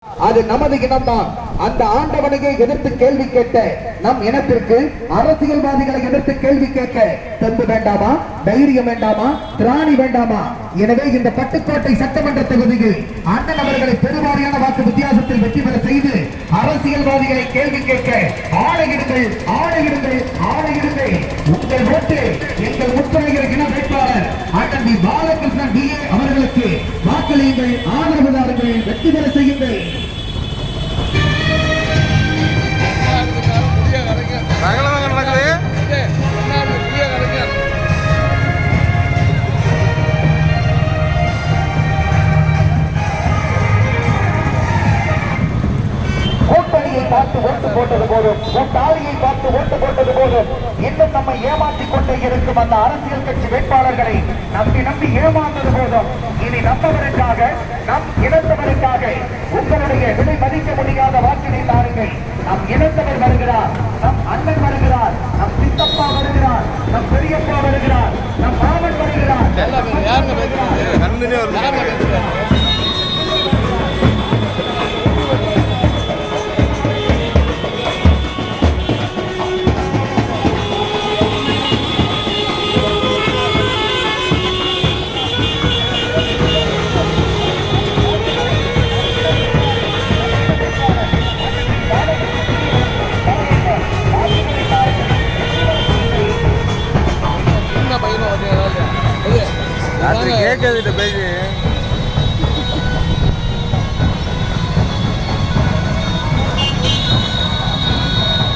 அது நமது இனம்தான். அந்த ஆண்டவனையே எதிர்த்து கேள்வி கேட்ட நம் இனத்திற்கு அரசியல்வாதிகளை எதிர்த்து கேள்வி கேட்க தெம்பு வேண்டாமா, தைரியம் வேண்டாமா, திராணி வேண்டாமா? எனவே இந்த பட்டுக்கோட்டை சட்டமன்ற தொகுதியில் அண்ணன் அவர்களை பெருவாரியான வாக்கு வித்தியாசத்தில் வெற்றி பெற செய்து அரசியல்வாதிகளை கேள்வி கேட்க ஆணையிடுங்கள், ஆணையிடுங்கள், ஆணையிடுங்கள். உங்கள் ஓட்டு எங்கள் முத்தரையர் இன வேட்பாளர் அண்ணன் வி. பாலகிருஷ்ணன் DA அவர்களுக்கு வாக்களியுங்கள், ஆதரவு தாருங்கள், வெற்றி பெற செய்யுங்கள். கூட்டணியை பார்த்து ஓட்டு போட்டது போதும், கூட்டாளியை பார்த்து ஓட்டு போட்டது போதும். இன்னும் நம்மை ஏமாற்றிக் கொண்டே இருக்கும் அந்த அரசியல் கட்சி வேட்பாளர்களை நம்பி நம்பி ஏமாந்தது போதும். இனி நம்மவருக்காக, நம் இனத்தவருக்காக உங்களுடைய விலை மதிக்க முடியாத வாக்கினை தாருங்கள். நம் இனத்தவர் வருகிறார், நம் அண்ணன் வருகிறார், நம் சித்தப்பா வருகிறார், நம் பெரியப்பா வருகிறார், நம் மாமன் வருகிறார். கேட்கறது பேசி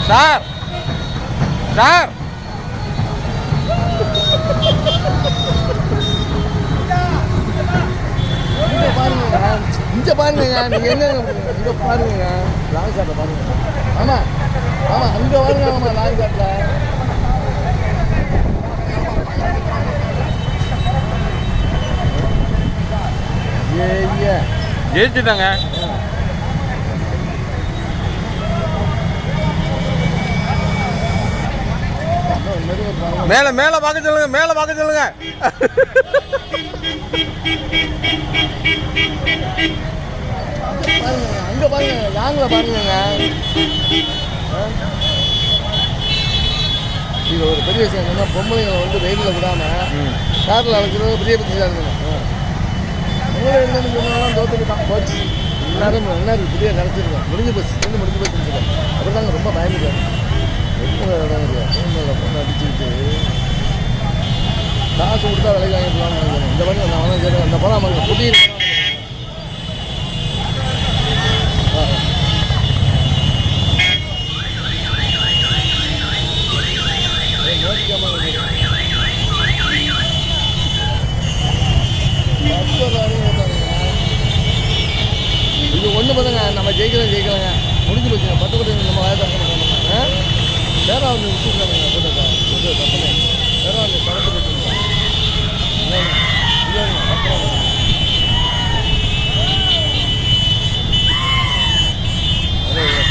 சார் சார் இங்க பாருங்க, நீங்க என்ன இங்க பாருங்க, லாங் ஷாட்டை பாருங்க. ஆமா ஆமா அங்க பாருங்க, ஆமா லாங் ஷாட்ல ஜெயிச்சுட்டாங்க. மேல மேல பார்க்க சொல்லுங்க, மேல பார்க்க சொல்லுங்க. அங்க பாருங்க, லாங்ல பாருங்க. இது ஒரு பெரிய விஷயம் என்னன்னா, பொம்பளைங்களை வந்து வெயிலில் விடாம காரில் அழைக்கிறது பெரிய பிரச்சனை இருக்குங்க. தோத்துக்கிட்டான் போச்சு. எல்லாரும் புதிய கிடச்சிருக்கோம், முடிஞ்சு போச்சு, சேர்ந்து முடிஞ்சு போச்சுருக்கோம். அப்புறம் தாங்க ரொம்ப பயந்துட்டேன். பொண்ணு அடிச்சுக்கிட்டு காசு கொடுத்தா விலைக்கு வாங்கிக்கலாம்னு நினைக்கிறேன். இந்த மாதிரி நான் வேணா சரி அந்த போலாம் புதிய இது ஒன்று பண்ணுங்க, நம்ம ஜெயிக்கலாங்க, முடிஞ்சு போச்சுங்க. 10 கோடி நம்ம வாயத்தாங்க வேற அவங்க விட்டுருக்காங்க. தப்பனே வேற அவங்க படத்து போட்டுருக்காங்க.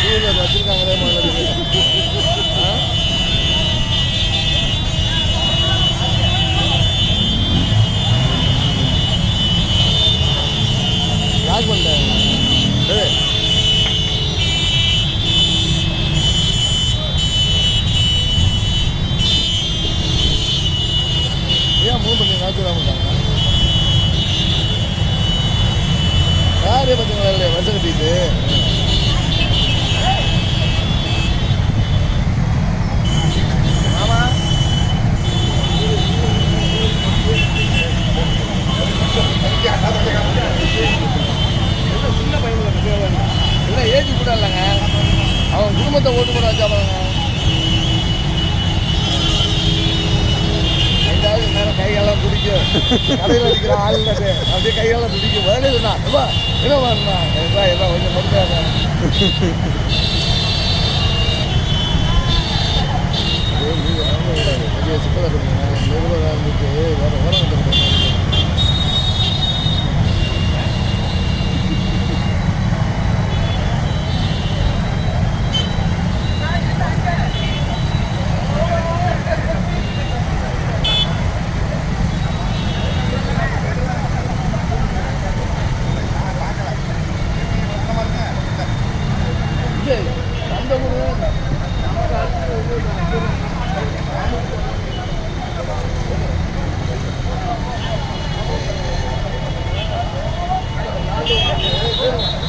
டூவீலர் வச்சுருக்காங்களே லாக் பண்ணிட்டேன். ஏன் மூவ் பண்ணி நாச்சுராமட்டாங்க யாரே பார்த்தீங்களா இல்லையா வருஷம் கட்டிட்டு ஆமா சின்ன பையன் இல்லை ஏஜ் கூட இல்லைங்க, அவன் குடும்பத்தை ஓட்டு போட வச்சா பாருங்க. நேரம் கையெல்லாம் துடிக்கும், கடையில் அடிக்கிற ஆள் இல்லாது அப்படியே கையெல்லாம் துடிக்கும். வேலை சொன்னா என்ன பண்ணா எல்லாம் கொஞ்சம் மறுத்தாங்க. நீங்கள் பெரிய சிக்கலாக இருக்குங்க, நிறுவனம் இருந்துட்டு வேறு ஓரம் வந்துருக்கேன். போயிருங்க